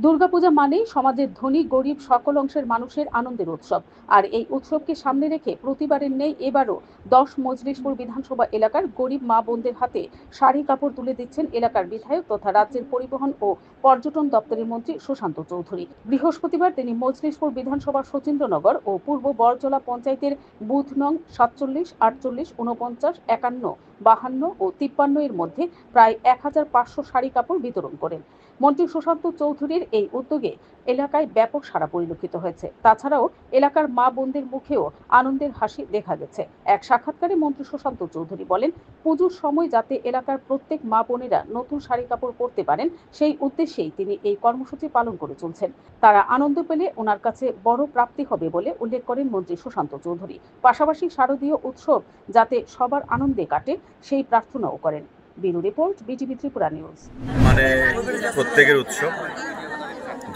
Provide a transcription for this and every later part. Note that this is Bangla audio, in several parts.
দুর্গাপূজা মানেই সমাজের ধনী গরিব সকল অংশের মানুষের আনন্দের উৎসব। আর এই উৎসবকে সামনে রেখে প্রতিবারের নেই এবারও ১০ মজলিশপুর বিধানসভা এলাকার গরিব মা বোনদের হাতে শাড়ি কাপড় তুলে দিচ্ছেন এলাকার বিধায়ক তথা রাজ্যের পরিবহন ও পর্যটন দপ্তরের মন্ত্রী সুশান্ত চৌধুরী। বৃহস্পতিবার তিনি মজলিশপুর বিধানসভার সচিন্দ্রনগর ও পূর্ব বরজলা পঞ্চায়েতের বুথ নং ৪৭, ৪৮, ৪৯, ৫১, ৫২ ও ৫৩ এর মধ্যে প্রায় ১,৫০০ শাড়ি কাপড় বিতরণ করেন। মন্ত্রী সুশান্ত চৌধুরীর এই উদ্যোগে এলাকায় ব্যাপক সাড়া পরিলক্ষিত হয়েছে। তাছাড়াও এলাকার মা বোনদের মুখেও আনন্দের হাসি দেখা গেছে। এক সাক্ষাৎকারে মন্ত্রী সুশান্ত চৌধুরী বলেন, পুজোর সময় যাতে এলাকার প্রত্যেক মা বোনেরা নতুন শাড়ি কাপড় পরতে পারেন সেই উদ্দেশ্যেই তিনি এই কর্মসূচি পালন করে চলছেন। তারা আনন্দ পেলে ওনার কাছে বড় প্রাপ্তি হবে বলে উল্লেখ করেন মন্ত্রী সুশান্ত চৌধুরী। পাশাপাশি শারদীয় উৎসব যাতে সবার আনন্দে কাটে সেই প্রার্থনাও করেন। Bureau report, BTV Tripura news. প্রত্যেকের উৎসব,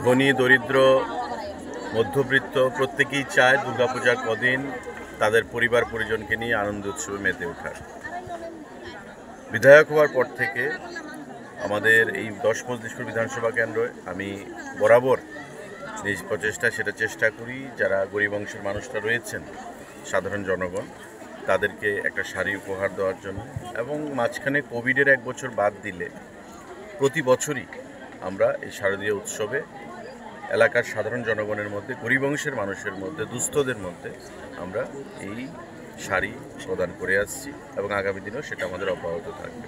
ধনী দরিদ্র মধ্যবিত্ত প্রত্যেকেই চায় দুর্গাপূজার কদিন তাদের পরিবার পরিজনকে নিয়ে আনন্দ উৎসবে মেতে ওঠার। বিধায়ক হওয়ার পর থেকে আমাদের এই ১০ মজলিশপুর বিধানসভা কেন্দ্রে আমি বরাবর নিজ প্রচেষ্টা চেষ্টা করি যারা গরিব অংশের মানুষরা রয়েছেন, সাধারণ জনগণ, তাদেরকে একটা শাড়ি উপহার দেওয়ার জন্য। এবং মাঝখানে কোভিডের ১ বছর বাদ দিলে প্রতি বছরই আমরা এই শারদীয় উৎসবে এলাকার সাধারণ জনগণের মধ্যে, গরিব অংশের মানুষের মধ্যে, দুস্থদের মধ্যে আমরা এই শাড়ি প্রদান করে আসছি এবং আগামী দিনেও সেটা আমাদের অব্যাহত থাকবে।